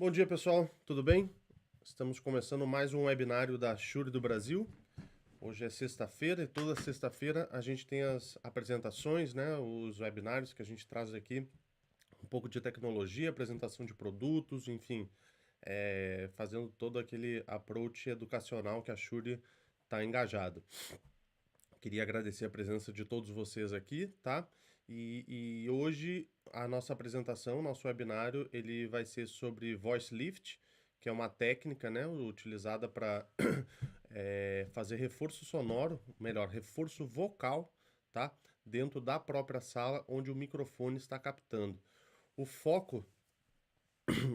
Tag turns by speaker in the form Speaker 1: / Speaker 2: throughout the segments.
Speaker 1: Bom dia, pessoal. Tudo bem? Estamos começando mais um webinário da Shure do Brasil. Hoje é sexta-feira e toda sexta-feira a gente tem as apresentações, né? Os webinários que a gente traz aqui, um pouco de tecnologia, apresentação de produtos, enfim, fazendo todo aquele approach educacional que a Shure está engajado. Queria agradecer a presença de todos vocês aqui, tá? E hoje a nossa apresentação, nosso webinário, ele vai ser sobre Voice Lift, que é uma técnica, né, utilizada para fazer reforço sonoro, melhor, reforço vocal, tá? Dentro da própria sala onde o microfone está captando. O foco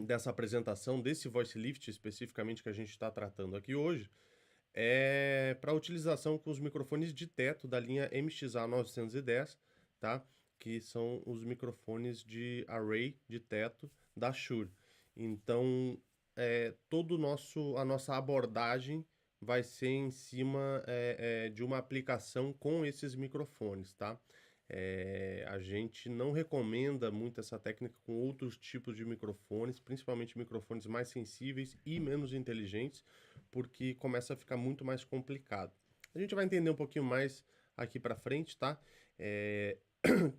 Speaker 1: dessa apresentação, desse Voice Lift especificamente que a gente está tratando aqui hoje, é para utilização com os microfones de teto da linha MXA910, tá? Que são os microfones de array de teto da Shure. Então, a nossa abordagem vai ser em cima de uma aplicação com esses microfones, tá? A gente não recomenda muito essa técnica com outros tipos de microfones, principalmente microfones mais sensíveis e menos inteligentes, porque começa a ficar muito mais complicado. A gente vai entender um pouquinho mais aqui para frente, tá?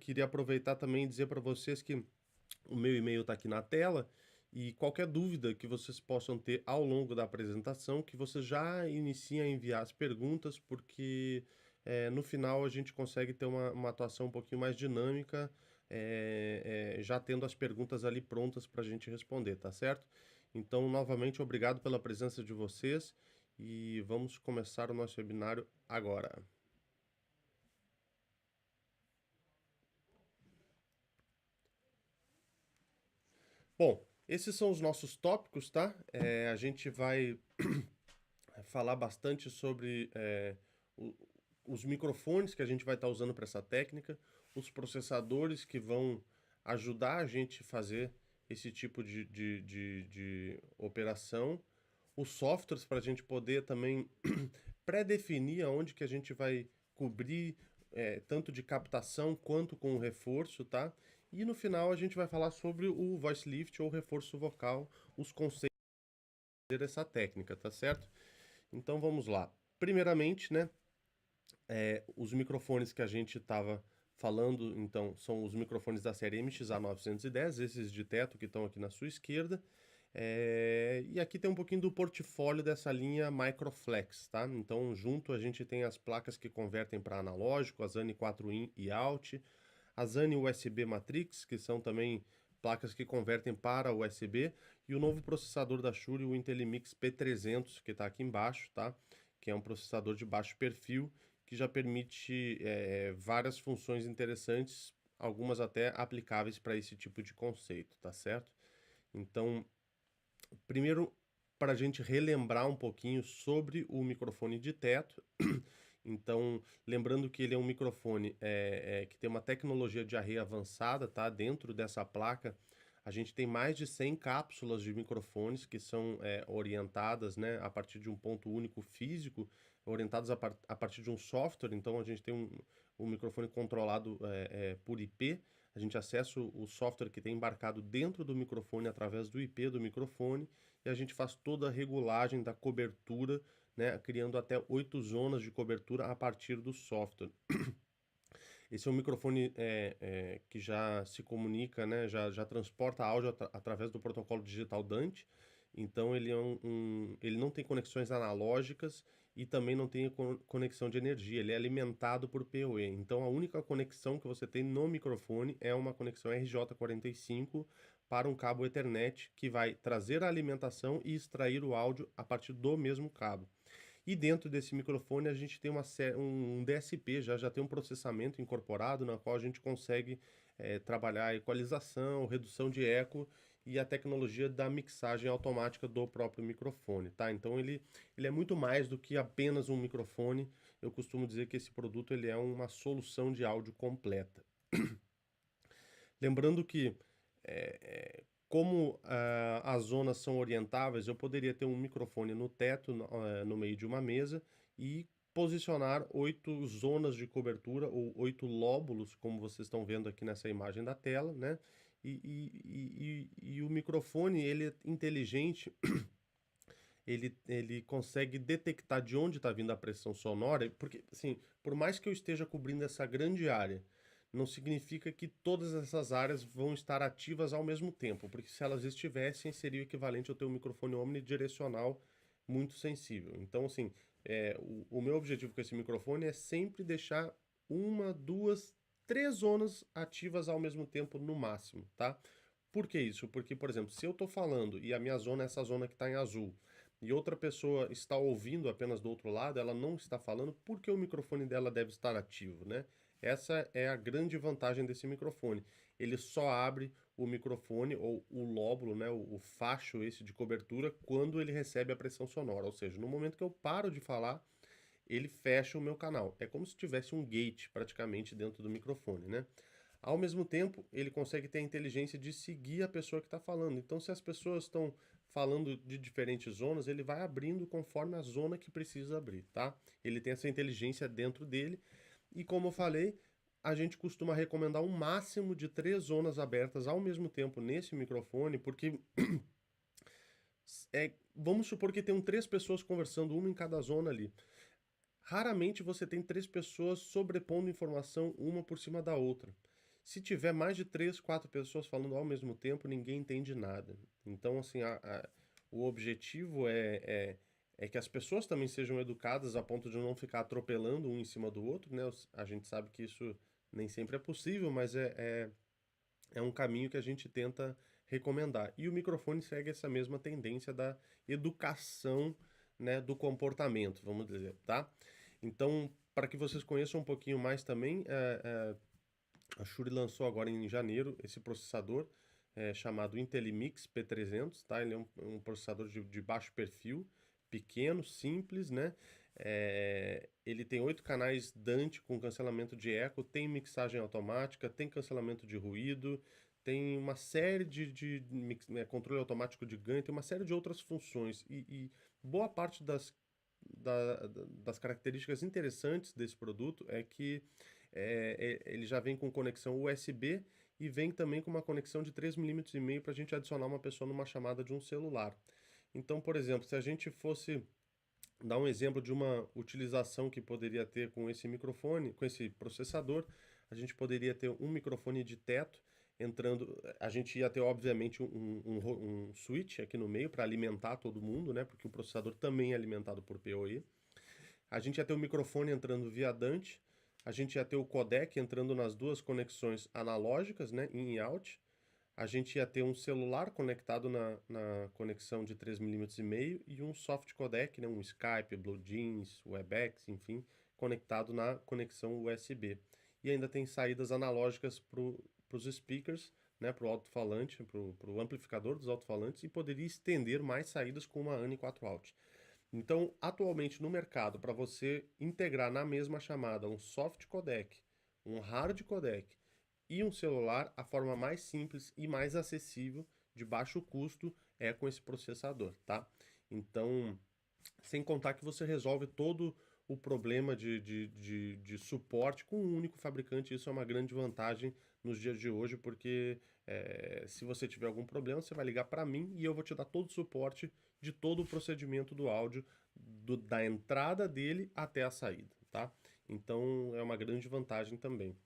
Speaker 1: Queria aproveitar também e dizer para vocês que o meu e-mail está aqui na tela e qualquer dúvida que vocês possam ter ao longo da apresentação, que vocês já iniciem a enviar as perguntas, porque no final a gente consegue ter uma atuação um pouquinho mais dinâmica, já tendo as perguntas ali prontas para a gente responder, tá certo? Então, novamente, obrigado pela presença de vocês e vamos começar o nosso webinário agora. Bom, esses são os nossos tópicos, tá? A gente vai falar bastante sobre os microfones que a gente vai estar usando para essa técnica, os processadores que vão ajudar a gente a fazer esse tipo de operação, os softwares para a gente poder também pré-definir aonde que a gente vai cobrir tanto de captação quanto com o reforço, tá? E no final a gente vai falar sobre o voice lift ou reforço vocal, os conceitos dessa técnica, tá certo? Então vamos lá. Primeiramente, né, os microfones que a gente estava falando, então, são os microfones da série MXA910, esses de teto que estão aqui na sua esquerda. E aqui tem um pouquinho do portfólio dessa linha Microflex, tá? Então, junto a gente tem as placas que convertem para analógico, a ZANI 4-in e out, a ZANI USB Matrix, que são também placas que convertem para USB, e o novo processador da Shure, o Intelimix P300, que está aqui embaixo, tá? Que é um processador de baixo perfil, que já permite várias funções interessantes, algumas até aplicáveis para esse tipo de conceito, tá certo? Então, primeiro, para a gente relembrar um pouquinho sobre o microfone de teto. Então, lembrando que ele é um microfone que tem uma tecnologia de array avançada, tá? Dentro dessa placa, a gente tem mais de 100 cápsulas de microfones que são orientadas, né, a partir de um ponto único físico, orientadas a partir de um software. Então, a gente tem um microfone controlado por IP. A gente acessa o software que tem embarcado dentro do microfone através do IP do microfone e a gente faz toda a regulagem da cobertura, né, criando até 8 zonas de cobertura a partir do software. Esse é um microfone que já se comunica, né, já transporta áudio através do protocolo digital DANT. Então ele ele não tem conexões analógicas e também não tem conexão de energia. Ele é alimentado por PoE. Então a única conexão que você tem no microfone é uma conexão RJ45 para um cabo Ethernet que vai trazer a alimentação e extrair o áudio a partir do mesmo cabo. E dentro desse microfone a gente tem um DSP, já tem um processamento incorporado na qual a gente consegue trabalhar a equalização, redução de eco e a tecnologia da mixagem automática do próprio microfone, tá? Então ele é muito mais do que apenas um microfone. Eu costumo dizer que esse produto ele é uma solução de áudio completa. Lembrando que como as zonas são orientáveis, eu poderia ter um microfone no teto, no meio de uma mesa, e posicionar 8 zonas de cobertura, ou 8 lóbulos, como vocês estão vendo aqui nessa imagem da tela, né? E o microfone, ele é inteligente, ele consegue detectar de onde está vindo a pressão sonora, porque, assim, por mais que eu esteja cobrindo essa grande área, não significa que todas essas áreas vão estar ativas ao mesmo tempo, porque se elas estivessem, seria o equivalente a ter um microfone omnidirecional muito sensível. Então, assim, o meu objetivo com esse microfone é sempre deixar uma, duas, três zonas ativas ao mesmo tempo no máximo, tá? Por que isso? Porque, por exemplo, se eu estou falando e a minha zona é essa zona que está em azul, e outra pessoa está ouvindo apenas do outro lado, ela não está falando, porque o microfone dela deve estar ativo, né? Essa é a grande vantagem desse microfone. Ele só abre o microfone ou o lóbulo, né, o facho esse de cobertura, quando ele recebe a pressão sonora. Ou seja, no momento que eu paro de falar, ele fecha o meu canal. É como se tivesse um gate praticamente dentro do microfone, né? Ao mesmo tempo, ele consegue ter a inteligência de seguir a pessoa que está falando. Então, se as pessoas estão falando de diferentes zonas, ele vai abrindo conforme a zona que precisa abrir, tá? Ele tem essa inteligência dentro dele. E como eu falei, a gente costuma recomendar um máximo de 3 zonas abertas ao mesmo tempo nesse microfone, porque vamos supor que tem 3 pessoas conversando, uma em cada zona ali. Raramente você tem 3 pessoas sobrepondo informação uma por cima da outra. Se tiver mais de 3, 4 pessoas falando ao mesmo tempo, ninguém entende nada. Então, assim, o objetivo é que as pessoas também sejam educadas a ponto de não ficar atropelando um em cima do outro, né? A gente sabe que isso nem sempre é possível, mas é um caminho que a gente tenta recomendar. E o microfone segue essa mesma tendência da educação, né, do comportamento, vamos dizer, tá? Então, para que vocês conheçam um pouquinho mais também, a Shure lançou agora em janeiro esse processador chamado Intelimix P300, tá? Ele é um processador de baixo perfil, pequeno, simples, né? Ele tem 8 canais Dante com cancelamento de eco, tem mixagem automática, tem cancelamento de ruído, tem uma série de controle automático de ganho, tem uma série de outras funções. E boa parte das características interessantes desse produto é que ele já vem com conexão USB e vem também com uma conexão de 3,5 mm para a gente adicionar uma pessoa numa chamada de um celular. Então, por exemplo, se a gente fosse dar um exemplo de uma utilização que poderia ter com esse microfone, com esse processador, a gente poderia ter um microfone de teto entrando, a gente ia ter obviamente um switch aqui no meio para alimentar todo mundo, né? Porque o processador também é alimentado por PoE. A gente ia ter o microfone entrando via Dante, a gente ia ter o codec entrando nas duas conexões analógicas, né, in e out. A gente ia ter um celular conectado na conexão de 3,5 mm e um soft codec, né, um Skype, BlueJeans, Webex, enfim, conectado na conexão USB. E ainda tem saídas analógicas para os speakers, né, para o alto-falante, para o amplificador dos alto-falantes, e poderia estender mais saídas com uma ANI 4-out. Então, atualmente no mercado, para você integrar na mesma chamada um soft codec, um hard codec e um celular, a forma mais simples e mais acessível, de baixo custo, é com esse processador, tá? Então, sem contar que você resolve todo o problema de suporte com um único fabricante. Isso é uma grande vantagem nos dias de hoje, porque se você tiver algum problema, você vai ligar para mim e eu vou te dar todo o suporte de todo o procedimento do áudio, da entrada dele até a saída, tá? Então é uma grande vantagem também.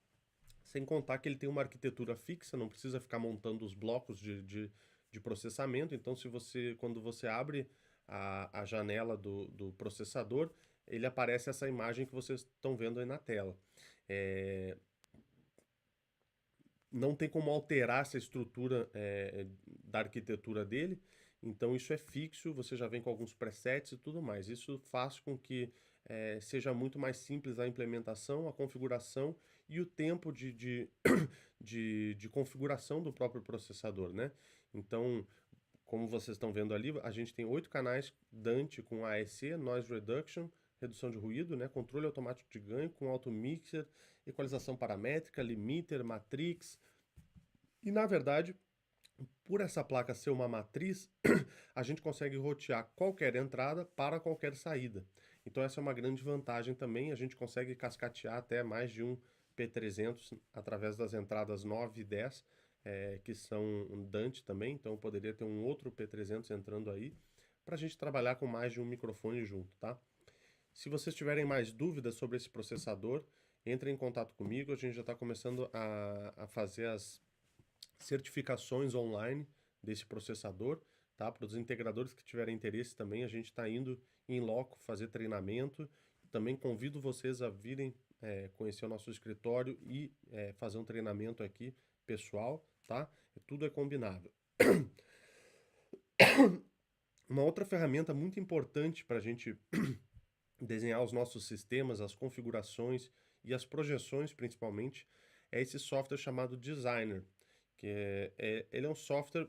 Speaker 1: Sem contar que ele tem uma arquitetura fixa, não precisa ficar montando os blocos de processamento. Então, quando você abre a janela do processador, ele aparece essa imagem que vocês estão vendo aí na tela. Não tem como alterar essa estrutura da arquitetura dele, então isso é fixo, você já vem com alguns presets e tudo mais. Isso faz com que seja muito mais simples a implementação, a configuração e o tempo de configuração do próprio processador, né? Então, como vocês estão vendo ali, a gente tem 8 canais Dante com AEC, Noise Reduction, redução de ruído, né? Controle automático de ganho com auto mixer, equalização paramétrica, limiter, matrix. E na verdade, por essa placa ser uma matriz, a gente consegue rotear qualquer entrada para qualquer saída. Então essa é uma grande vantagem também, a gente consegue cascatear até mais de um P300 através das entradas 9 e 10. que são um Dante também, então eu poderia ter um outro P300 entrando aí, para a gente trabalhar com mais de um microfone junto, tá? Se vocês tiverem mais dúvidas sobre esse processador, entrem em contato comigo, a gente já está começando a fazer as certificações online desse processador, tá? Para os integradores que tiverem interesse também, a gente está indo em loco fazer treinamento. Também convido vocês a virem conhecer o nosso escritório e fazer um treinamento aqui pessoal, tá? Tudo é combinável. Uma outra ferramenta muito importante para a gente desenhar os nossos sistemas, as configurações e as projeções principalmente, é esse software chamado Designer, que ele é um software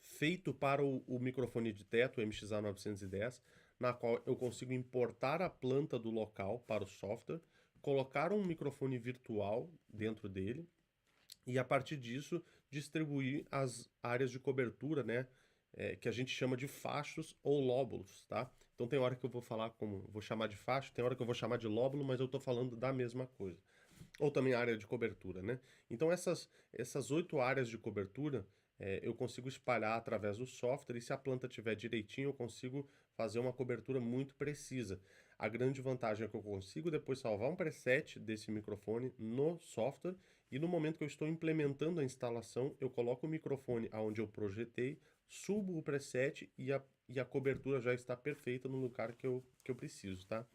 Speaker 1: feito para o microfone de teto, o MXA910, na qual eu consigo importar a planta do local para o software, colocar um microfone virtual dentro dele e a partir disso distribuir as áreas de cobertura, né, que a gente chama de fachos ou lóbulos, tá? Então tem hora que eu vou falar como, vou chamar de facho, tem hora que eu vou chamar de lóbulo, mas eu estou falando da mesma coisa. Ou também área de cobertura, né? Então essas 8 áreas de cobertura eu consigo espalhar através do software e se a planta estiver direitinho eu consigo fazer uma cobertura muito precisa. A grande vantagem é que eu consigo depois salvar um preset desse microfone no software e no momento que eu estou implementando a instalação eu coloco o microfone aonde eu projetei, subo o preset e a cobertura já está perfeita no lugar que eu preciso, tá?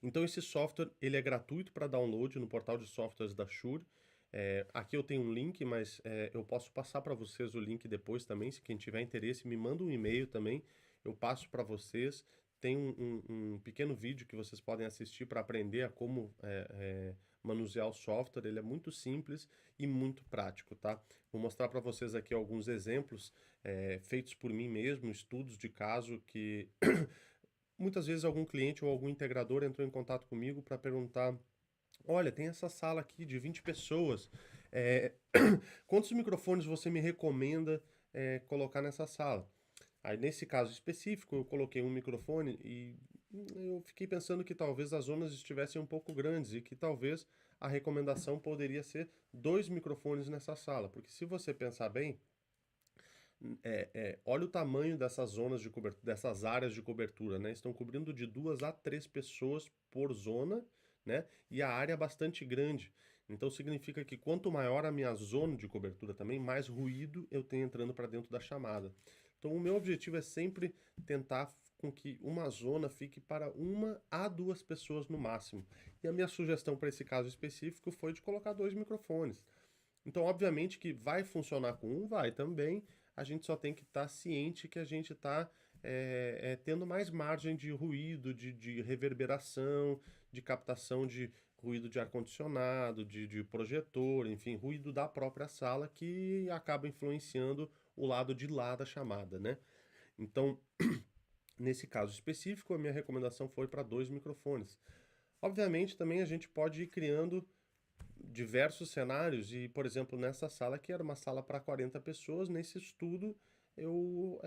Speaker 1: Então esse software ele é gratuito para download no portal de softwares da Shure. Aqui eu tenho um link, mas eu posso passar para vocês o link depois também. Se quem tiver interesse, me manda um e-mail também. Eu passo para vocês. Tem um pequeno vídeo que vocês podem assistir para aprender a como manusear o software. Ele é muito simples e muito prático, tá? Vou mostrar para vocês aqui alguns exemplos feitos por mim mesmo, estudos de caso que muitas vezes algum cliente ou algum integrador entrou em contato comigo para perguntar: olha, tem essa sala aqui de 20 pessoas, é, quantos microfones você me recomenda colocar nessa sala? Aí, nesse caso específico, eu coloquei um microfone e eu fiquei pensando que talvez as zonas estivessem um pouco grandes e que talvez a recomendação poderia ser 2 microfones nessa sala, porque se você pensar bem, olha o tamanho dessas zonas de cobertura, dessas áreas de cobertura, né? Estão cobrindo de 2 a 3 pessoas por zona, né? E a área é bastante grande. Então significa que quanto maior a minha zona de cobertura também, mais ruído eu tenho entrando para dentro da chamada. Então o meu objetivo é sempre tentar com que uma zona fique para 1 a 2 pessoas no máximo. E a minha sugestão para esse caso específico foi de colocar 2 microfones. Então, obviamente que vai funcionar com um, vai também. A gente só tem que estar ciente que a gente está tendo mais margem de ruído, de reverberação, de captação de ruído de ar-condicionado, de projetor, enfim, ruído da própria sala que acaba influenciando o lado de lá da chamada, né? Então, nesse caso específico, a minha recomendação foi para 2 microfones. Obviamente, também a gente pode ir criando diversos cenários e, por exemplo, nessa sala que era uma sala para 40 pessoas, nesse estudo eu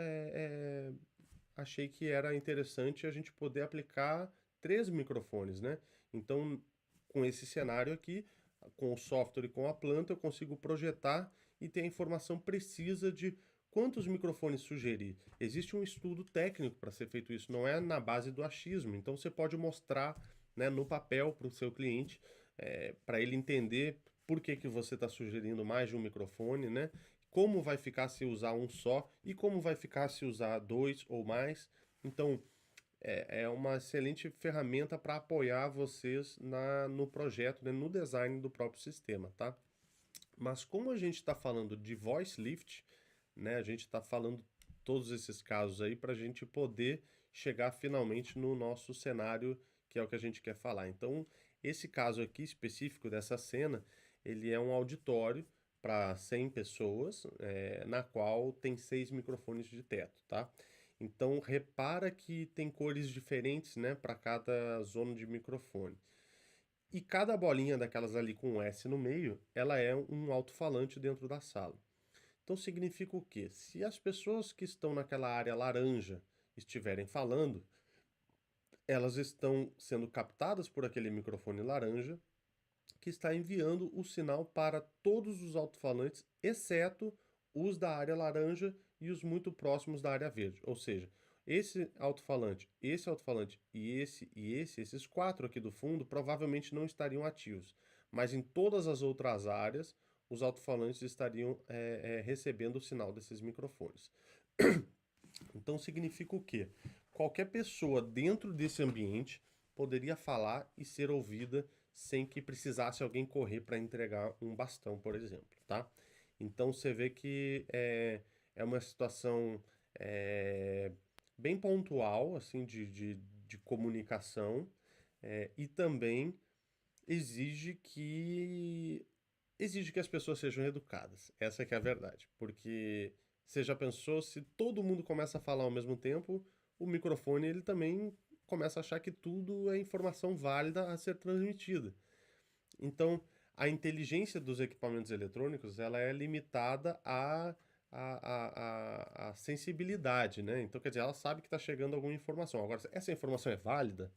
Speaker 1: achei que era interessante a gente poder aplicar 3 microfones, né? Então, com esse cenário aqui, com o software e com a planta, eu consigo projetar e ter a informação precisa de quantos microfones sugerir. Existe um estudo técnico para ser feito isso, não é na base do achismo. Então, você pode mostrar, né, no papel para o seu cliente para ele entender por que você está sugerindo mais de um microfone, né? Como vai ficar se usar um só e como vai ficar se usar 2 ou mais. Então, é uma excelente ferramenta para apoiar vocês no projeto, né, no design do próprio sistema, tá? Mas como a gente está falando de voice lift, né, a gente está falando todos esses casos aí para a gente poder chegar finalmente no nosso cenário, que é o que a gente quer falar. Então, esse caso aqui específico dessa cena, ele é um auditório para 100 pessoas, na qual tem 6 microfones de teto, tá? Então, repara que tem cores diferentes, né, para cada zona de microfone. E cada bolinha daquelas ali com um S no meio, ela é um alto-falante dentro da sala. Então significa o quê? Se as pessoas que estão naquela área laranja estiverem falando, elas estão sendo captadas por aquele microfone laranja que está enviando o sinal para todos os alto-falantes, exceto os da área laranja e os muito próximos da área verde. Ou seja, esse alto-falante esses quatro aqui do fundo provavelmente não estariam ativos. Mas em todas as outras áreas, os alto-falantes estariam recebendo o sinal desses microfones. Então significa o quê? Qualquer pessoa dentro desse ambiente poderia falar e ser ouvida sem que precisasse alguém correr para entregar um bastão, por exemplo, tá? Então você vê que é uma situação bem pontual, assim, de comunicação, e também exige que as pessoas sejam educadas. Essa que é a verdade. Porque você já pensou, se todo mundo começa a falar ao mesmo tempo, o microfone ele também começa a achar que tudo é informação válida a ser transmitida. Então, a inteligência dos equipamentos eletrônicos ela é limitada à sensibilidade, né? Então, quer dizer, ela sabe que está chegando alguma informação. Agora, essa informação é válida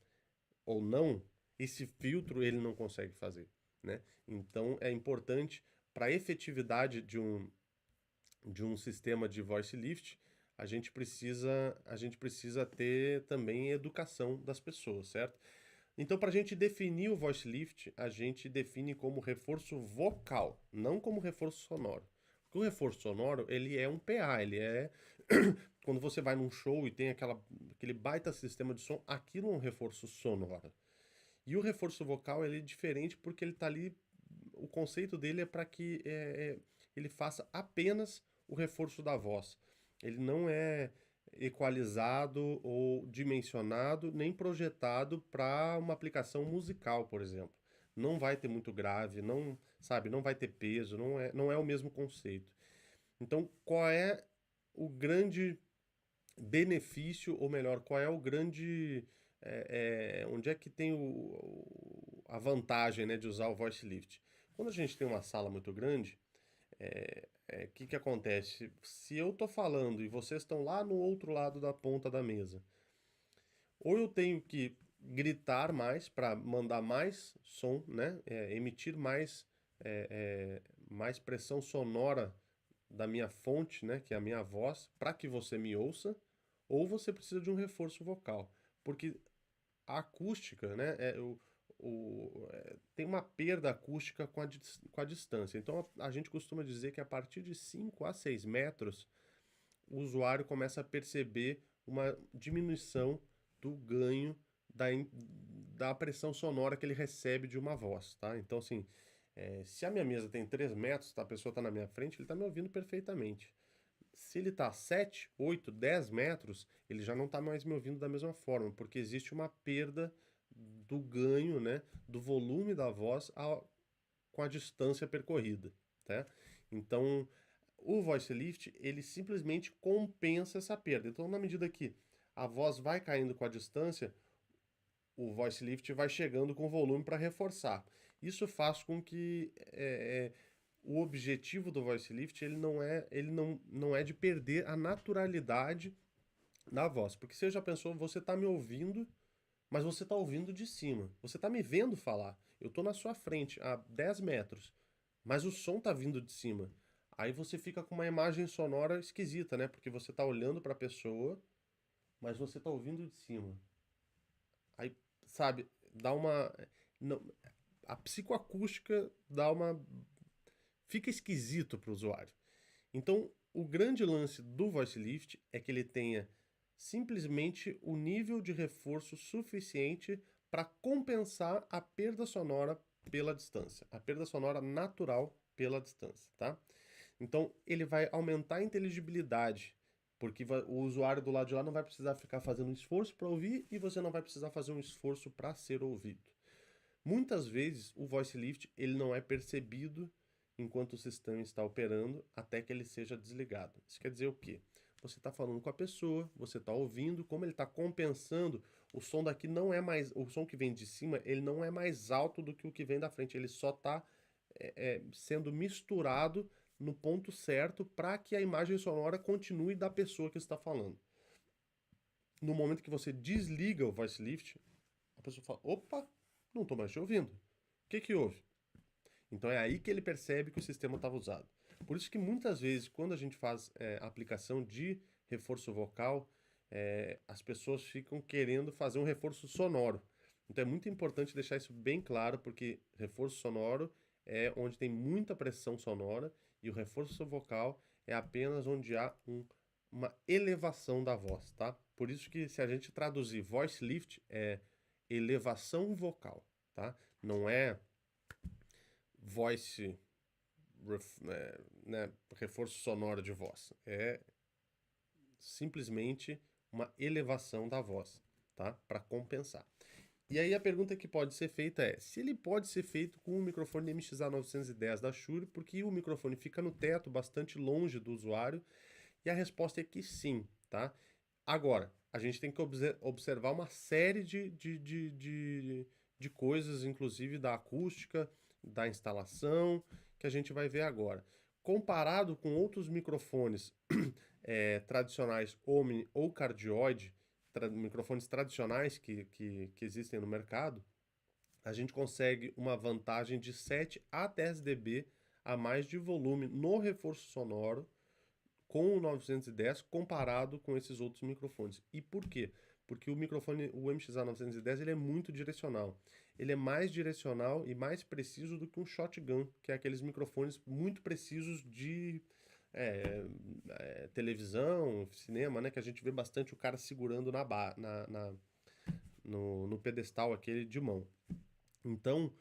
Speaker 1: ou não, esse filtro ele não consegue fazer, né? Então, é importante para a efetividade de um sistema de voice lift, a gente precisa ter também educação das pessoas, certo? Então, para a gente definir o voice lift, a gente define como reforço vocal, não como reforço sonoro. Porque o reforço sonoro, ele é um PA, ele é... Quando você vai num show e tem aquele baita sistema de som, aquilo é um reforço sonoro. E o reforço vocal, ele é diferente porque ele está ali... O conceito dele é para que ele faça apenas o reforço da voz. Ele não é equalizado ou dimensionado, nem projetado para uma aplicação musical, por exemplo. Não vai ter muito grave, não, sabe, não vai ter peso, não é o mesmo conceito. Então, qual é o grande benefício, ou melhor, qual é o grande... onde é que tem a vantagem, né, de usar o voice lift? Quando a gente tem uma sala muito grande, que acontece? Se eu tô falando e vocês estão lá no outro lado da ponta da mesa, ou eu tenho que gritar mais para mandar mais som, né? Emitir mais pressão sonora da minha fonte, né? Que é a minha voz, para que você me ouça, ou você precisa de um reforço vocal, porque a acústica, né? Tem uma perda acústica com a distância. Então a gente costuma dizer que a partir de 5 a 6 metros o usuário começa a perceber uma diminuição do ganho da pressão sonora que ele recebe de uma voz, tá? Então, assim, se a minha mesa tem 3 metros, tá? A pessoa está na minha frente, ele está me ouvindo perfeitamente. Se ele está a 7, 8, 10 metros, ele já não está mais me ouvindo da mesma forma, porque existe uma perda do ganho, né, do volume da voz com a distância percorrida, tá? Então, o voice lift, ele simplesmente compensa essa perda. Então, na medida que a voz vai caindo com a distância, o voice lift vai chegando com volume para reforçar. Isso faz com que o objetivo do voice lift ele não é de perder a naturalidade da voz. Porque você já pensou, você está me ouvindo, mas você está ouvindo de cima. Você está me vendo falar. Eu estou na sua frente, a 10 metros, mas o som está vindo de cima. Aí você fica com uma imagem sonora esquisita, né? Porque você está olhando para a pessoa, mas você está ouvindo de cima. Aí, sabe, dá uma... Não, a psicoacústica dá uma... Fica esquisito para o usuário. Então, o grande lance do voice lift é que ele tenha simplesmente o nível de reforço suficiente para compensar a perda sonora pela distância, a perda sonora natural pela distância, tá? Então, ele vai aumentar a inteligibilidade, porque o usuário do lado de lá não vai precisar ficar fazendo um esforço para ouvir e você não vai precisar fazer um esforço para ser ouvido. Muitas vezes, o voice lift ele não é percebido enquanto o sistema está operando até que ele seja desligado. Isso quer dizer o quê? Você está falando com a pessoa, você está ouvindo, como ele está compensando, o som daqui não é mais, o som que vem de cima, ele não é mais alto do que o que vem da frente, ele só está sendo misturado no ponto certo para que a imagem sonora continue da pessoa que está falando. No momento que você desliga o voice lift, a pessoa fala, opa, não estou mais te ouvindo. O que houve? Então é aí que ele percebe que o sistema estava usado. Por isso que muitas vezes, quando a gente faz a aplicação de reforço vocal, as pessoas ficam querendo fazer um reforço sonoro. Então é muito importante deixar isso bem claro, porque reforço sonoro é onde tem muita pressão sonora e o reforço vocal é apenas onde há uma elevação da voz, tá? Por isso que se a gente traduzir voice lift é elevação vocal, tá? Não é voice, né, reforço sonoro de voz. É simplesmente uma elevação da voz, tá? Para compensar. E aí a pergunta que pode ser feita é, se ele pode ser feito com o microfone MXA910 da Shure, porque o microfone fica no teto, bastante longe do usuário, e a resposta é que sim, tá? Agora, a gente tem que observar uma série de coisas, inclusive da acústica, da instalação, que a gente vai ver agora. Comparado com outros microfones tradicionais Omni ou cardioide, microfones tradicionais que existem no mercado, a gente consegue uma vantagem de 7 a 10 dB a mais de volume no reforço sonoro com o 910 comparado com esses outros microfones. E por quê? Porque o microfone, o MXA 910, ele é muito direcional. Ele é mais direcional e mais preciso do que um shotgun, que é aqueles microfones muito precisos de televisão, cinema, né? Que a gente vê bastante o cara segurando no pedestal aquele de mão. Então,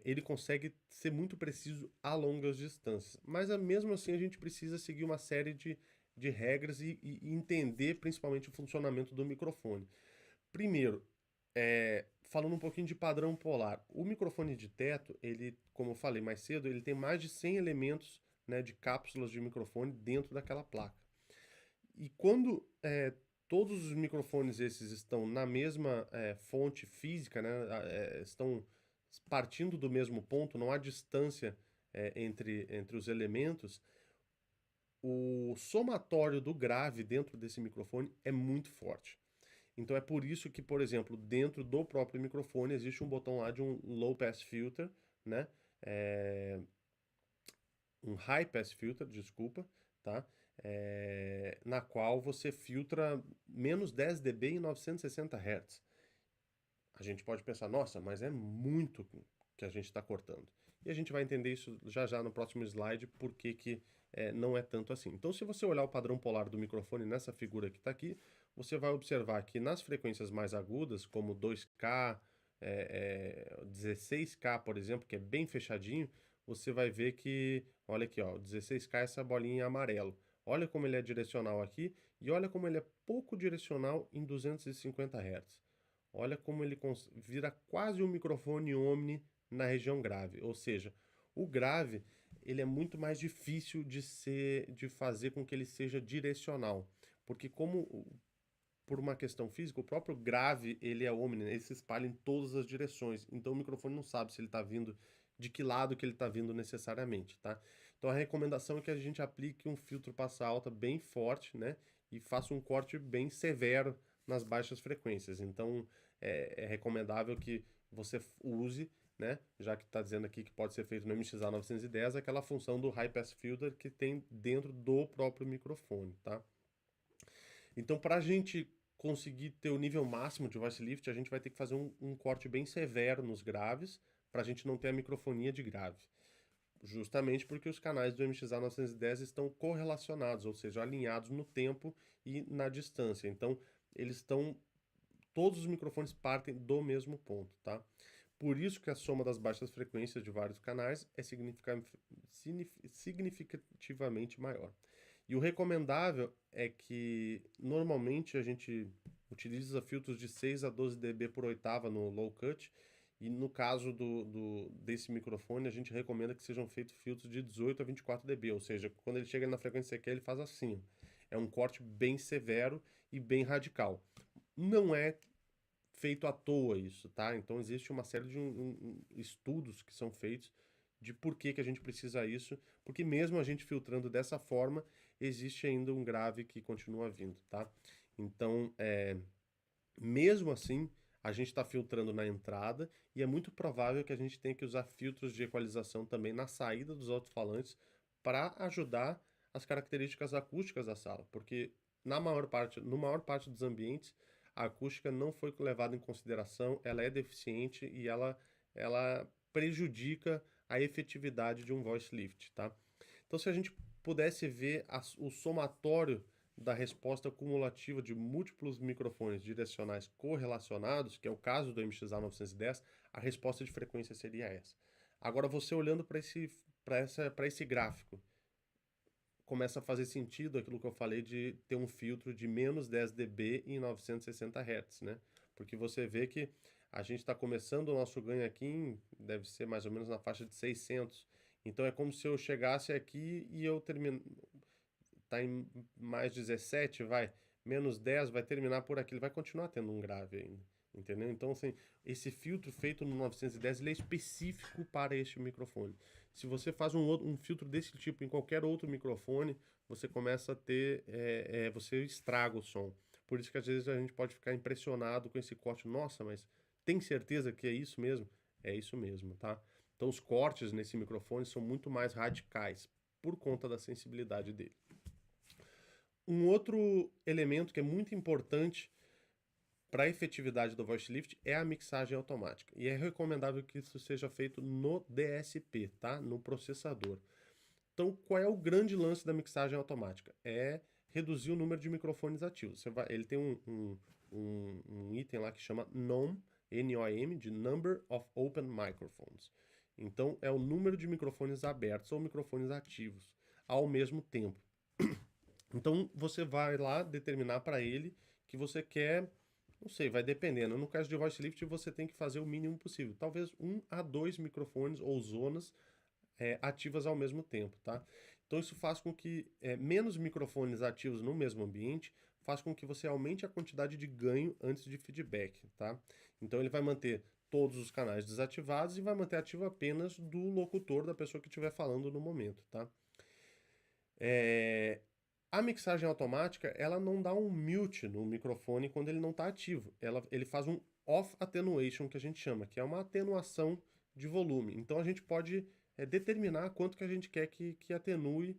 Speaker 1: ele consegue ser muito preciso a longas distâncias. Mas mesmo assim a gente precisa seguir uma série de regras e entender principalmente o funcionamento do microfone. Primeiro, falando um pouquinho de padrão polar. O microfone de teto, ele, como eu falei mais cedo, ele tem mais de 100 elementos, né, de cápsulas de microfone dentro daquela placa. E quando todos os microfones esses estão na mesma fonte física, né, estão partindo do mesmo ponto, não há distância entre os elementos, o somatório do grave dentro desse microfone é muito forte. Então é por isso que, por exemplo, dentro do próprio microfone existe um botão lá de um low pass filter, né? Um high pass filter, desculpa, tá? Na qual você filtra menos 10 dB em 960 Hz. A gente pode pensar, nossa, mas é muito que a gente está cortando. E a gente vai entender isso já já no próximo slide, por que não é tanto assim. Então, se você olhar o padrão polar do microfone nessa figura que está aqui, você vai observar que nas frequências mais agudas, como 2K, 16K, por exemplo, que é bem fechadinho, você vai ver que, olha aqui, ó, 16K, essa bolinha em amarelo. Olha como ele é direcional aqui e olha como ele é pouco direcional em 250 Hz. Olha como ele vira quase um microfone Omni na região grave. Ou seja, o grave ele é muito mais difícil de fazer com que ele seja direcional. Porque por uma questão física, o próprio grave ele é Omni, né? Ele se espalha em todas as direções. Então o microfone não sabe se ele está vindo, de que lado que ele está vindo necessariamente, tá? Então a recomendação é que a gente aplique um filtro passa alta bem forte, né? E faça um corte bem severo nas baixas frequências. Então é recomendável que você use, né? Já que está dizendo aqui que pode ser feito no MXA 910, aquela função do High Pass Filter que tem dentro do próprio microfone, tá? Então, para a gente conseguir ter o nível máximo de voice lift, a gente vai ter que fazer um corte bem severo nos graves, para a gente não ter a microfonia de grave. Justamente porque os canais do MXA 910 estão correlacionados, ou seja, alinhados no tempo e na distância. Então, todos os microfones partem do mesmo ponto, tá? Por isso que a soma das baixas frequências de vários canais é significativamente maior. E o recomendável é que normalmente a gente utiliza filtros de 6 a 12 dB por oitava no low cut, e no caso desse microfone a gente recomenda que sejam feitos filtros de 18 a 24 dB, ou seja, quando ele chega na frequência que ele faz assim. É um corte bem severo e bem radical. Não é feito à toa isso, tá? Então existe uma série de estudos que são feitos de por que a gente precisa isso, porque mesmo a gente filtrando dessa forma, existe ainda um grave que continua vindo, tá? Então, mesmo assim, a gente está filtrando na entrada e é muito provável que a gente tenha que usar filtros de equalização também na saída dos alto-falantes para ajudar as características acústicas da sala, porque no maior parte dos ambientes, a acústica não foi levada em consideração, ela é deficiente e ela prejudica a efetividade de um voice lift, tá? Então, se a gente pudesse ver o somatório da resposta cumulativa de múltiplos microfones direcionais correlacionados, que é o caso do MXA 910, a resposta de frequência seria essa. Agora, você olhando para esse gráfico, começa a fazer sentido aquilo que eu falei de ter um filtro de menos 10 dB em 960 Hz, né? Porque você vê que a gente está começando o nosso ganho aqui, deve ser mais ou menos na faixa de 600. Então é como se eu chegasse aqui e eu termino, tá em mais 17, vai, menos 10, vai terminar por aqui, ele vai continuar tendo um grave ainda, entendeu? Então, assim, esse filtro feito no 910, ele é específico para este microfone. Se você faz um filtro desse tipo em qualquer outro microfone, você começa a ter, você estraga o som. Por isso que às vezes a gente pode ficar impressionado com esse corte. Nossa, mas tem certeza que é isso mesmo? É isso mesmo, tá? Então os cortes nesse microfone são muito mais radicais, por conta da sensibilidade dele. Um outro elemento que é muito importante para a efetividade do voice lift é a mixagem automática. E é recomendável que isso seja feito no DSP, tá? No processador. Então, qual é o grande lance da mixagem automática? É reduzir o número de microfones ativos. Ele tem um item lá que chama NOM, N-O-M, de Number of Open Microphones. Então, é o número de microfones abertos ou microfones ativos ao mesmo tempo. Então, você vai lá determinar para ele que você quer, não sei, vai dependendo. No caso de voice lift, você tem que fazer o mínimo possível. Talvez 1 a 2 microfones ou zonas ativas ao mesmo tempo, tá? Então, isso faz com que menos microfones ativos no mesmo ambiente faz com que você aumente a quantidade de ganho antes de feedback, tá? Então, ele vai manter todos os canais desativados e vai manter ativo apenas do locutor, da pessoa que estiver falando no momento, tá? A mixagem automática, ela não dá um mute no microfone quando ele não está ativo. Ele faz um off attenuation, que a gente chama, que é uma atenuação de volume. Então a gente pode determinar quanto que a gente quer que atenue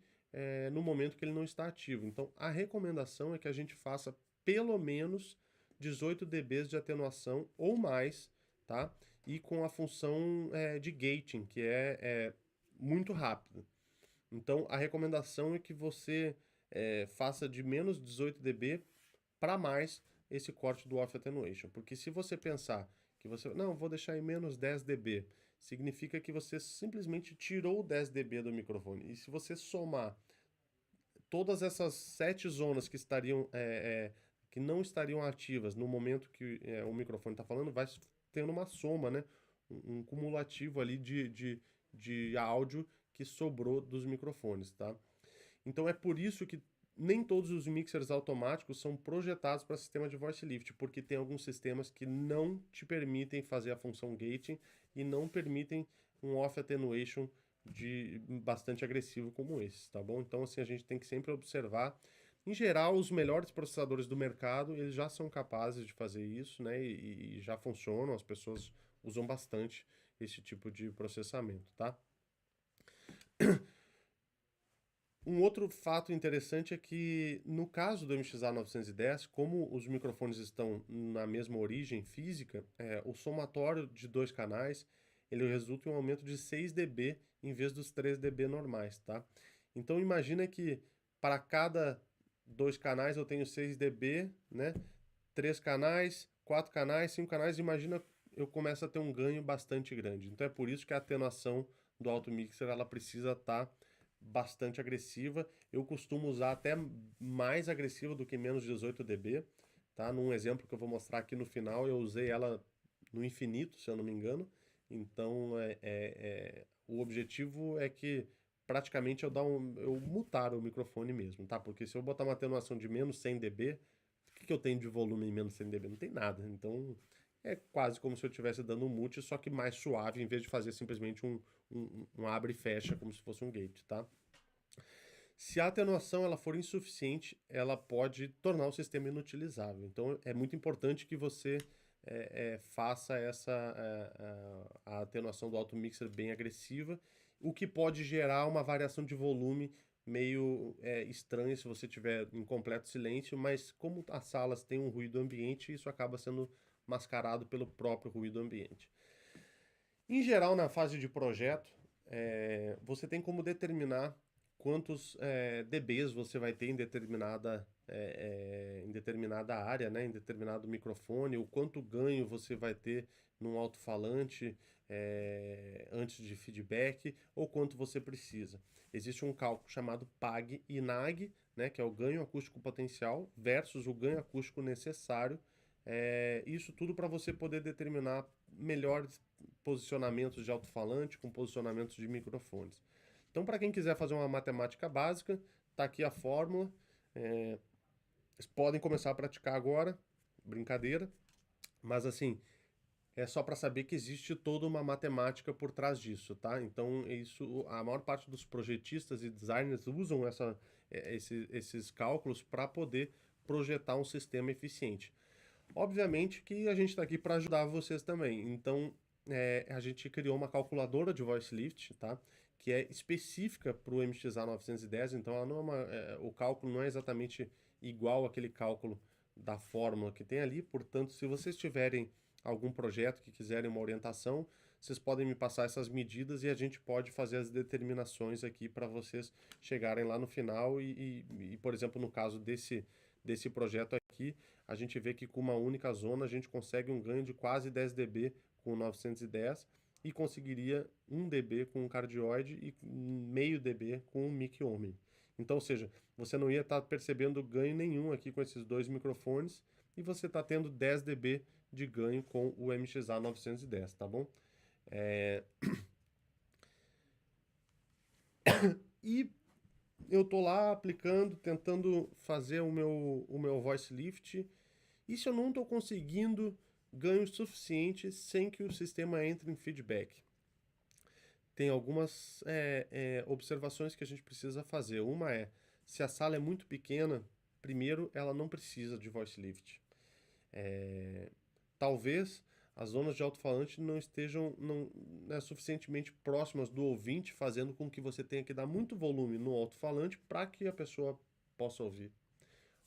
Speaker 1: no momento que ele não está ativo. Então a recomendação é que a gente faça pelo menos 18 dB de atenuação ou mais, tá? E com a função de gating, que é muito rápida. Então, a recomendação é que você faça de menos 18 dB para mais esse corte do off attenuation. Porque se você pensar que você, não, vou deixar em menos 10 dB, significa que você simplesmente tirou 10 dB do microfone. E se você somar todas essas 7 zonas que que não estariam ativas no momento que o microfone está falando, vai tendo uma soma, né? Um cumulativo ali de áudio que sobrou dos microfones, tá? Então é por isso que nem todos os mixers automáticos são projetados para sistema de voice lift, porque tem alguns sistemas que não te permitem fazer a função gating e não permitem um off attenuation bastante agressivo como esse, tá bom? Então assim a gente tem que sempre observar. Em geral, os melhores processadores do mercado, eles já são capazes de fazer isso, né? E já funcionam, as pessoas usam bastante esse tipo de processamento, tá? Um outro fato interessante é que, no caso do MXA 910, como os microfones estão na mesma origem física, o somatório de dois canais ele resulta em um aumento de 6 dB em vez dos 3 dB normais, tá? Então imagina que para cada dois canais eu tenho 6 dB, né? 3 canais, 4 canais, 5 canais, imagina eu começo a ter um ganho bastante grande. Então é por isso que a atenuação do alto mixer ela precisa estar bastante agressiva. Eu costumo usar até mais agressiva do que menos 18 dB, tá? Num exemplo que eu vou mostrar aqui no final, eu usei ela no infinito, se eu não me engano. Então, o objetivo é que praticamente eu mutar o microfone mesmo, tá? Porque se eu botar uma atenuação de menos 100 dB, o que eu tenho de volume em menos 100 dB? Não tem nada. Então, é quase como se eu estivesse dando um mute, só que mais suave, em vez de fazer simplesmente um abre e fecha, como se fosse um gate, tá? Se a atenuação ela for insuficiente, ela pode tornar o sistema inutilizável. Então, é muito importante que você faça a atenuação do alto mixer bem agressiva, o que pode gerar uma variação de volume meio estranha se você tiver em completo silêncio, mas como as salas têm um ruído ambiente, isso acaba sendo mascarado pelo próprio ruído ambiente. Em geral, na fase de projeto, você tem como determinar quantos dBs você vai ter em determinada área, né, em determinado microfone, o quanto ganho você vai ter num alto-falante antes de feedback, ou quanto você precisa. Existe um cálculo chamado PAG e NAG, né, que é o ganho acústico potencial versus o ganho acústico necessário. Isso tudo para você poder determinar melhores posicionamentos de alto-falante com posicionamentos de microfones. Então, para quem quiser fazer uma matemática básica, tá aqui a fórmula. Vocês podem começar a praticar agora, brincadeira, mas assim, é só para saber que existe toda uma matemática por trás disso, tá? Então, isso, a maior parte dos projetistas e designers usam esses cálculos para poder projetar um sistema eficiente. Obviamente que a gente está aqui para ajudar vocês também. Então, a gente criou uma calculadora de voice lift, tá? Que é específica para o MXA 910. Então, ela não é o cálculo não é exatamente igual àquele cálculo da fórmula que tem ali. Portanto, se vocês tiverem algum projeto que quiserem uma orientação, vocês podem me passar essas medidas e a gente pode fazer as determinações aqui para vocês chegarem lá no final e, por exemplo, no caso desse projeto aqui, a gente vê que com uma única zona a gente consegue um ganho de quase 10 dB com o 910 e conseguiria 1 dB com o cardioide e meio dB com o mic Omni. Então, ou seja, você não ia estar percebendo ganho nenhum aqui com esses dois microfones e você está tendo 10 dB de ganho com o MXA 910, tá bom? E eu tô lá aplicando, tentando fazer o meu voice lift, e se eu não estou conseguindo ganho suficiente sem que o sistema entre em feedback? Tem algumas observações que a gente precisa fazer. Uma é, se a sala é muito pequena, primeiro, ela não precisa de voice lift. Talvez as zonas de alto-falante não estejam suficientemente próximas do ouvinte, fazendo com que você tenha que dar muito volume no alto-falante para que a pessoa possa ouvir.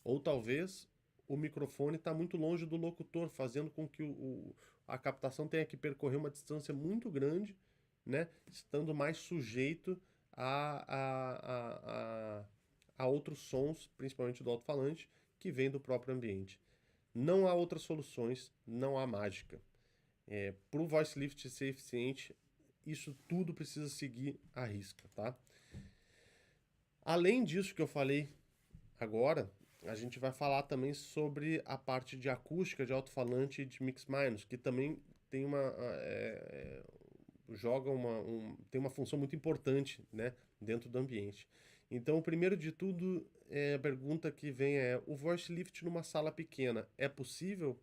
Speaker 1: Ou talvez o microfone está muito longe do locutor, fazendo com que a captação tenha que percorrer uma distância muito grande, né, estando mais sujeito a outros sons, principalmente do alto-falante, que vem do próprio ambiente. Não há outras soluções, não há mágica. Para o voice lift ser eficiente, isso tudo precisa seguir à risca, tá? Além disso que eu falei agora, a gente vai falar também sobre a parte de acústica de alto-falante e de mix-minus, que também tem tem uma função muito importante, né, dentro do ambiente. Então, o primeiro de tudo, a pergunta que vem é: o voice lift numa sala pequena é possível?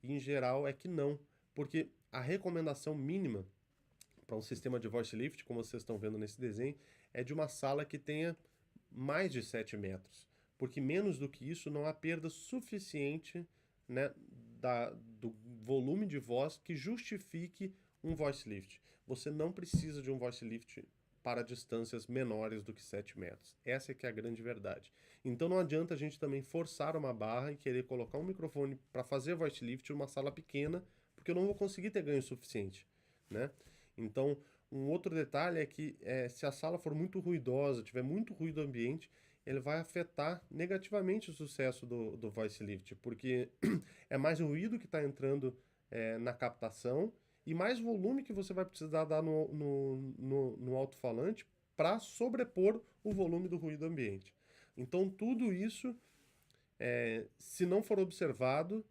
Speaker 1: E, em geral, é que não, porque a recomendação mínima para um sistema de voice lift, como vocês estão vendo nesse desenho, é de uma sala que tenha mais de 7 metros, porque menos do que isso não há perda suficiente, né, do volume de voz que justifique um voice lift. Você não precisa de um voice lift para distâncias menores do que 7 metros. Essa é que é a grande verdade. Então não adianta a gente também forçar uma barra e querer colocar um microfone para fazer voice lift numa sala pequena, porque eu não vou conseguir ter ganho suficiente, né? Então, um outro detalhe é que se a sala for muito ruidosa, tiver muito ruído ambiente, ele vai afetar negativamente o sucesso do voice lift, porque é mais ruído que está entrando na captação e mais volume que você vai precisar dar no alto-falante para sobrepor o volume do ruído ambiente. Então, tudo isso, se não for observado,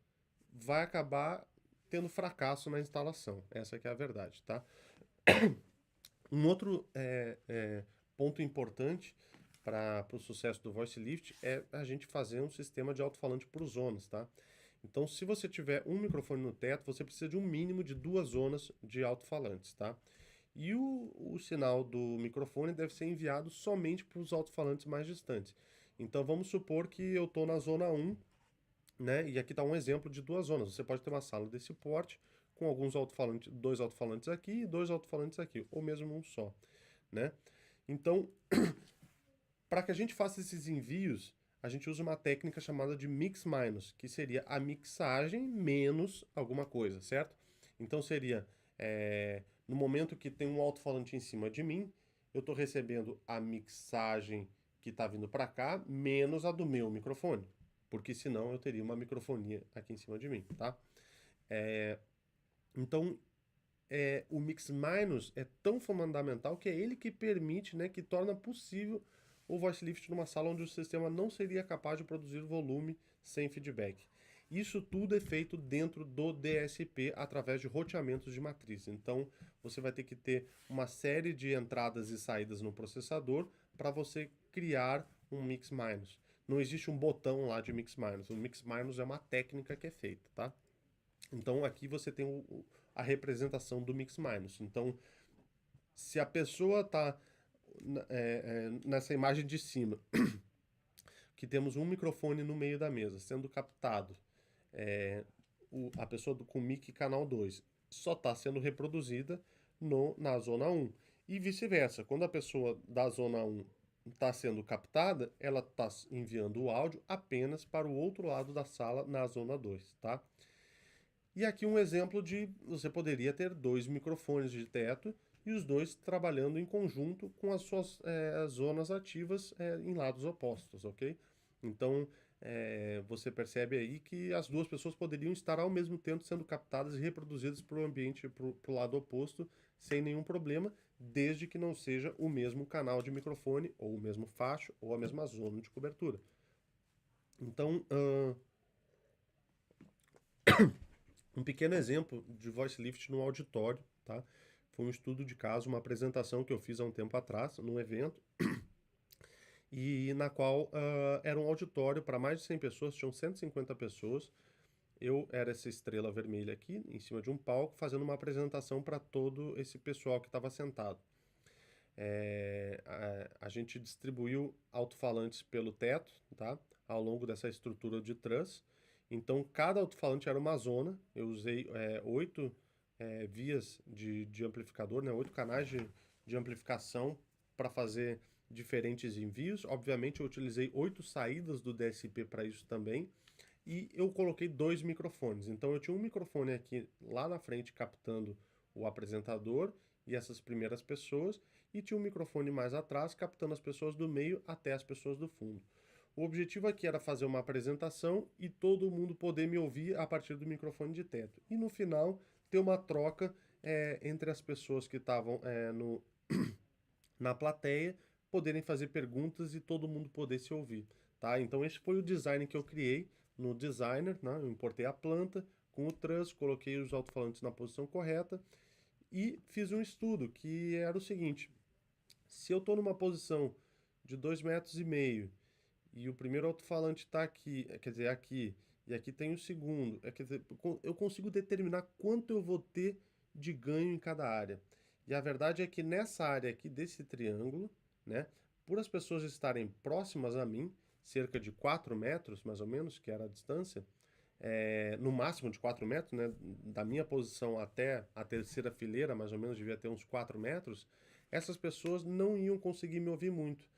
Speaker 1: vai acabar tendo fracasso na instalação. Essa que é a verdade, tá? Um outro ponto importante para o sucesso do voice lift é a gente fazer um sistema de alto-falante por zonas, tá? Então, se você tiver um microfone no teto, você precisa de um mínimo de 2 zonas de alto-falantes, tá? E o sinal do microfone deve ser enviado somente para os alto-falantes mais distantes. Então, vamos supor que eu estou na zona 1 né? E aqui está um exemplo de duas zonas. Você pode ter uma sala desse porte com alguns alto-falantes, dois alto-falantes aqui e dois alto-falantes aqui, ou mesmo um só, né? Então, para que a gente faça esses envios, a gente usa uma técnica chamada de mix-minus, que seria a mixagem menos alguma coisa, certo? Então seria, no momento que tem um alto-falante em cima de mim, eu estou recebendo a mixagem que está vindo para cá, menos a do meu microfone, porque senão eu teria uma microfonia aqui em cima de mim, tá? Então, o mix minus é tão fundamental que é ele que permite, né, que torna possível o voice lift numa sala onde o sistema não seria capaz de produzir volume sem feedback. Isso tudo é feito dentro do DSP através de roteamentos de matriz. Então, você vai ter que ter uma série de entradas e saídas no processador para você criar um mix minus. Não existe um botão lá de mix minus. O mix minus é uma técnica que é feita, tá? Então aqui você tem a representação do mix minus. Então, se a pessoa está nessa imagem de cima, que temos um microfone no meio da mesa sendo captado, a pessoa com mic canal 2 só está sendo reproduzida na zona 1. E vice-versa, quando a pessoa da zona 1 está sendo captada, ela está enviando o áudio apenas para o outro lado da sala na zona 2, tá? E aqui um exemplo de você poderia ter dois microfones de teto e os dois trabalhando em conjunto com as suas zonas ativas em lados opostos, ok? Então você percebe aí que as duas pessoas poderiam estar ao mesmo tempo sendo captadas e reproduzidas para o ambiente, para o lado oposto, sem nenhum problema, desde que não seja o mesmo canal de microfone, ou o mesmo facho, ou a mesma zona de cobertura. Então, um pequeno exemplo de voice lift no auditório, tá? Foi um estudo de caso, uma apresentação que eu fiz há um tempo atrás, num evento, e na qual era um auditório para mais de 100 pessoas, tinham 150 pessoas. Eu era essa estrela vermelha aqui, em cima de um palco, fazendo uma apresentação para todo esse pessoal que estava sentado. A gente distribuiu alto-falantes pelo teto, tá? Ao longo dessa estrutura de truss. Então, cada alto-falante era uma zona. Eu usei 8 vias de amplificador, né? 8 canais de amplificação para fazer diferentes envios. Obviamente, eu utilizei 8 saídas do DSP para isso também. E eu coloquei 2 microfones. Então, eu tinha um microfone aqui lá na frente captando o apresentador e essas primeiras pessoas, e tinha um microfone mais atrás captando as pessoas do meio até as pessoas do fundo. O objetivo aqui era fazer uma apresentação e todo mundo poder me ouvir a partir do microfone de teto. E no final, ter uma troca entre as pessoas que estavam na plateia, poderem fazer perguntas e todo mundo poder se ouvir. Tá? Então esse foi o design que eu criei no Designer, né? Eu importei a planta com o truss, coloquei os alto-falantes na posição correta e fiz um estudo que era o seguinte: se eu estou numa posição de 2,5 metros e o primeiro alto-falante está aqui, quer dizer, aqui, e aqui tem o segundo, quer dizer, eu consigo determinar quanto eu vou ter de ganho em cada área. E a verdade é que nessa área aqui desse triângulo, né, por as pessoas estarem próximas a mim, cerca de 4 metros mais ou menos, que era a distância, no máximo de 4 metros, né, da minha posição até a terceira fileira, mais ou menos devia ter uns 4 metros, essas pessoas não iam conseguir me ouvir muito,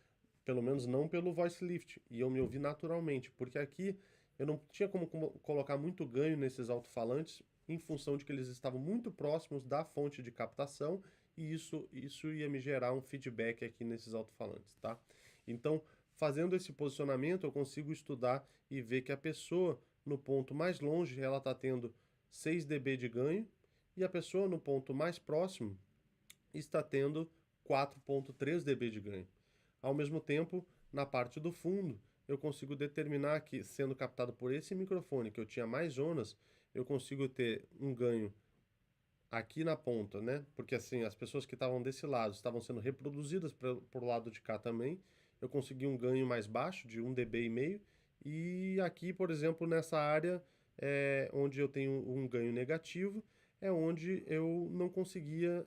Speaker 1: pelo menos não pelo voice lift, e eu me ouvi naturalmente, porque aqui eu não tinha como colocar muito ganho nesses alto-falantes, em função de que eles estavam muito próximos da fonte de captação, e isso ia me gerar um feedback aqui nesses alto-falantes, tá? Então, fazendo esse posicionamento, eu consigo estudar e ver que a pessoa no ponto mais longe, ela está tendo 6 dB de ganho, e a pessoa no ponto mais próximo está tendo 4,3 dB de ganho. Ao mesmo tempo, na parte do fundo, eu consigo determinar que, sendo captado por esse microfone, que eu tinha mais zonas, eu consigo ter um ganho aqui na ponta, né? Porque assim, as pessoas que estavam desse lado estavam sendo reproduzidas por lado de cá também. Eu consegui um ganho mais baixo, de 1 dB e meio. E aqui, por exemplo, nessa área onde eu tenho um ganho negativo, é onde eu não conseguia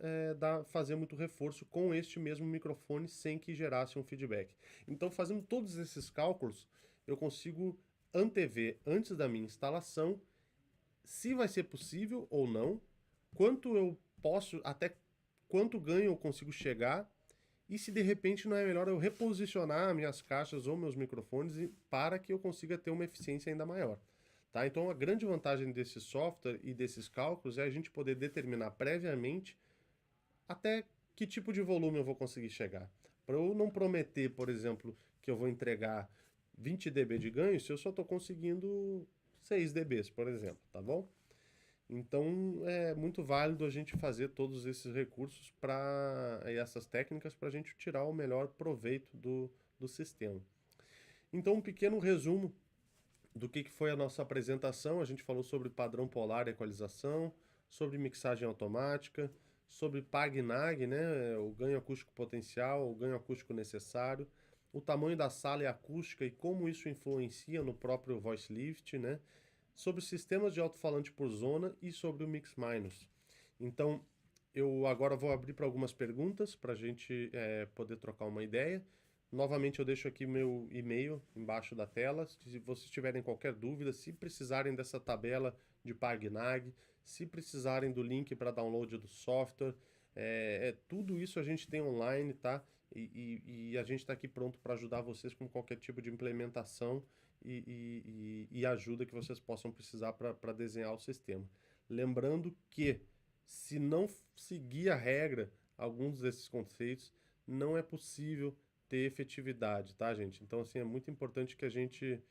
Speaker 1: fazer muito reforço com este mesmo microfone sem que gerasse um feedback. Então, fazendo todos esses cálculos, eu consigo antever antes da minha instalação se vai ser possível ou não, quanto eu posso, até quanto ganho eu consigo chegar, e se de repente não é melhor eu reposicionar minhas caixas ou meus microfones para que eu consiga ter uma eficiência ainda maior. Tá? Então a grande vantagem desse software e desses cálculos é a gente poder determinar previamente até que tipo de volume eu vou conseguir chegar. Para eu não prometer, por exemplo, que eu vou entregar 20 dB de ganho se eu só estou conseguindo 6 dBs, por exemplo, tá bom? Então é muito válido a gente fazer todos esses recursos para essas técnicas para a gente tirar o melhor proveito do sistema. Então, um pequeno resumo do que foi a nossa apresentação. A gente falou sobre padrão polar e equalização, sobre mixagem automática, sobre PAG-NAG, né, o ganho acústico potencial, o ganho acústico necessário, o tamanho da sala e acústica e como isso influencia no próprio voice lift, né, sobre sistemas de alto-falante por zona e sobre o mix minus. Então, eu agora vou abrir para algumas perguntas para a gente poder trocar uma ideia. Novamente, eu deixo aqui meu e-mail embaixo da tela. Se vocês tiverem qualquer dúvida, se precisarem dessa tabela de PAG-NAG, se precisarem do link para download do software, tudo isso a gente tem online, tá? E a gente está aqui pronto para ajudar vocês com qualquer tipo de implementação e ajuda que vocês possam precisar para desenhar o sistema. Lembrando que, se não seguir a regra, alguns desses conceitos, não é possível ter efetividade, tá, gente? Então, assim, é muito importante que a gente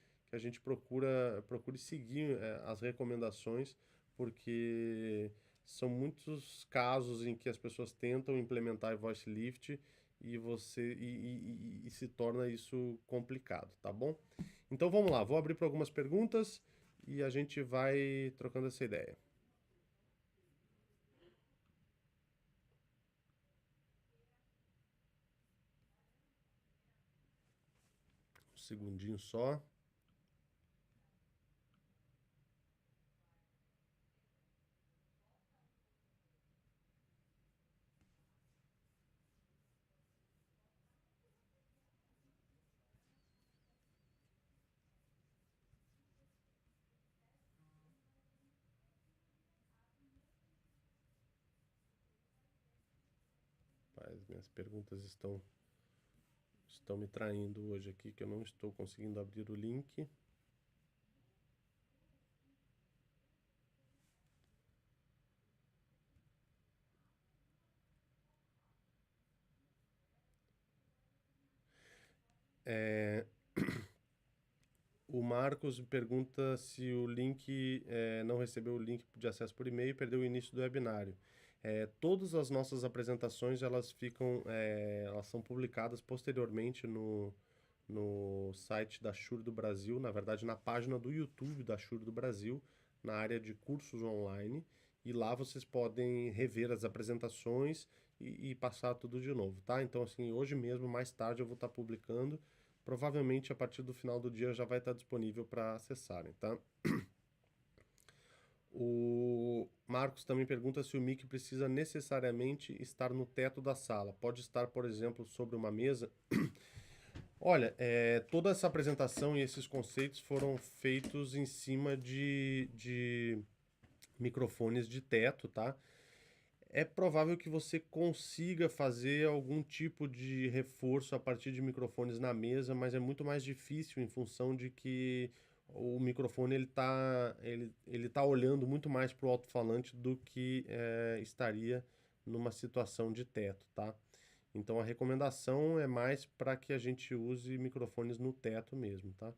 Speaker 1: procure seguir as recomendações, porque são muitos casos em que as pessoas tentam implementar voice lift e se torna isso complicado, tá bom? Então vamos lá, vou abrir para algumas perguntas e a gente vai trocando essa ideia. Um segundinho só. As minhas perguntas estão me traindo hoje aqui, que eu não estou conseguindo abrir o link. O Marcos pergunta se o link não recebeu o link de acesso por e-mail e perdeu o início do webinário. Todas as nossas apresentações elas são publicadas posteriormente no site da Shure do Brasil, na verdade na página do YouTube da Shure do Brasil, na área de cursos online, e lá vocês podem rever as apresentações e passar tudo de novo, tá? Então, assim, hoje mesmo, mais tarde, eu vou estar publicando. Provavelmente a partir do final do dia já vai estar disponível para acessarem, tá? O Marcos também pergunta se o mic precisa necessariamente estar no teto da sala. Pode estar, por exemplo, sobre uma mesa. Olha, toda essa apresentação e esses conceitos foram feitos em cima de microfones de teto, tá? É provável que você consiga fazer algum tipo de reforço a partir de microfones na mesa, mas é muito mais difícil em função de que o microfone ele tá olhando muito mais para o alto-falante do que estaria numa situação de teto, tá? Então a recomendação é mais para que a gente use microfones no teto mesmo, tá?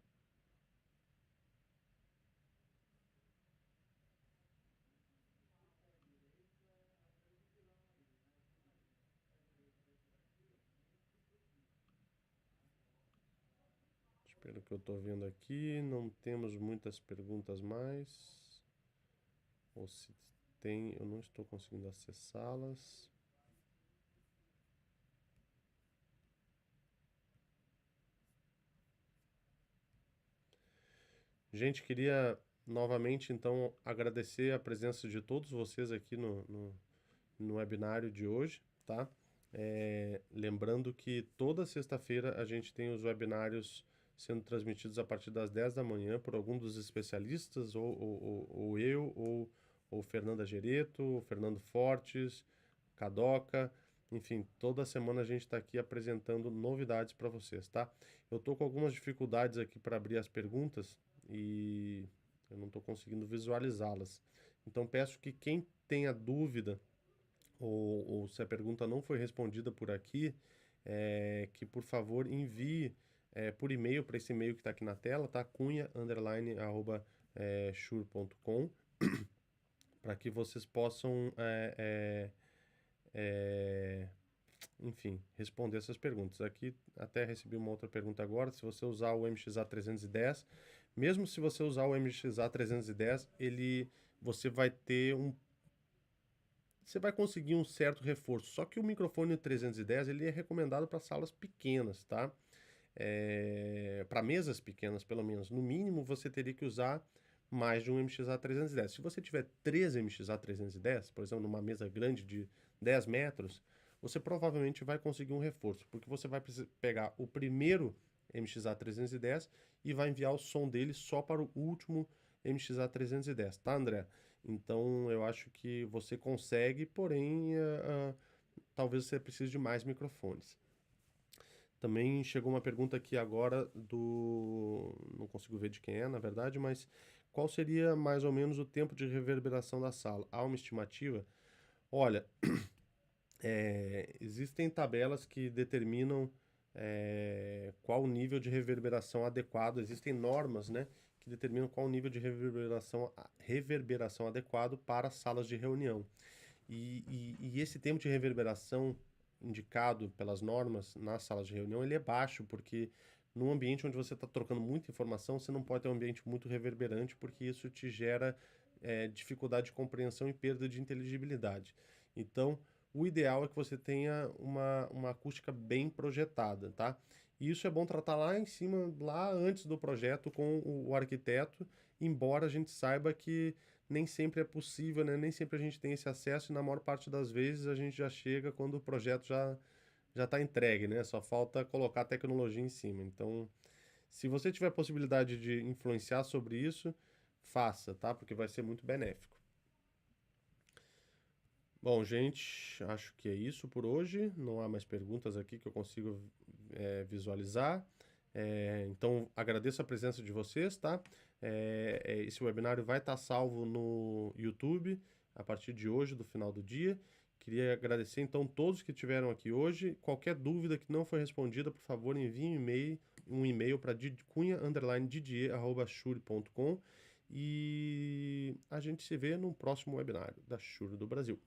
Speaker 1: Pelo que eu estou vendo aqui, não temos muitas perguntas mais. Ou se tem, eu não estou conseguindo acessá-las. Gente, queria novamente então agradecer a presença de todos vocês aqui no webinário de hoje, tá? Lembrando que toda sexta-feira a gente tem os webinários sendo transmitidos a partir das 10 da manhã por algum dos especialistas, ou eu, ou Fernanda Gereto, ou Fernando Fortes, Cadoca, enfim, toda semana a gente está aqui apresentando novidades para vocês, tá? Eu estou com algumas dificuldades aqui para abrir as perguntas e eu não estou conseguindo visualizá-las. Então peço que quem tenha dúvida ou se a pergunta não foi respondida por aqui, que por favor envie por e-mail para esse e-mail que está aqui na tela, tá? cunha_shure.com, para que vocês possam enfim, responder essas perguntas. Aqui até recebi uma outra pergunta agora. Se você usar o MXA310, mesmo se você usar o MXA310, você vai ter você vai conseguir um certo reforço. Só que o microfone 310 ele é recomendado para salas pequenas, tá? Para mesas pequenas, pelo menos. No mínimo, você teria que usar mais de um MXA310. Se você tiver 3 MXA310, por exemplo, numa mesa grande de 10 metros, você provavelmente vai conseguir um reforço, porque você vai pegar o primeiro MXA310 e vai enviar o som dele só para o último MXA310, tá, André? Então, eu acho que você consegue, porém, talvez você precise de mais microfones. Também chegou uma pergunta aqui agora não consigo ver de quem é, na verdade, mas qual seria mais ou menos o tempo de reverberação da sala? Há uma estimativa? Olha, existem tabelas que determinam qual o nível de reverberação adequado. Existem normas, né, que determinam qual o nível de reverberação adequado para salas de reunião. E esse tempo de reverberação indicado pelas normas nas salas de reunião, ele é baixo, porque num ambiente onde você está trocando muita informação, você não pode ter um ambiente muito reverberante, porque isso te gera dificuldade de compreensão e perda de inteligibilidade. Então, o ideal é que você tenha uma acústica bem projetada, tá? E isso é bom tratar lá em cima, lá antes do projeto com o arquiteto, embora a gente saiba que nem sempre é possível, né? Nem sempre a gente tem esse acesso e na maior parte das vezes a gente já chega quando o projeto já está entregue, né? Só falta colocar a tecnologia em cima. Então, se você tiver a possibilidade de influenciar sobre isso, faça, tá? Porque vai ser muito benéfico. Bom, gente, acho que é isso por hoje. Não há mais perguntas aqui que eu consigo visualizar. Então, agradeço a presença de vocês, tá? Esse webinário vai estar salvo no YouTube a partir de hoje, do final do dia. Queria agradecer, então, todos que estiveram aqui hoje. Qualquer dúvida que não foi respondida, por favor, envie um e-mail para cunha_didier@shure.com e a gente se vê no próximo webinário da Shure do Brasil.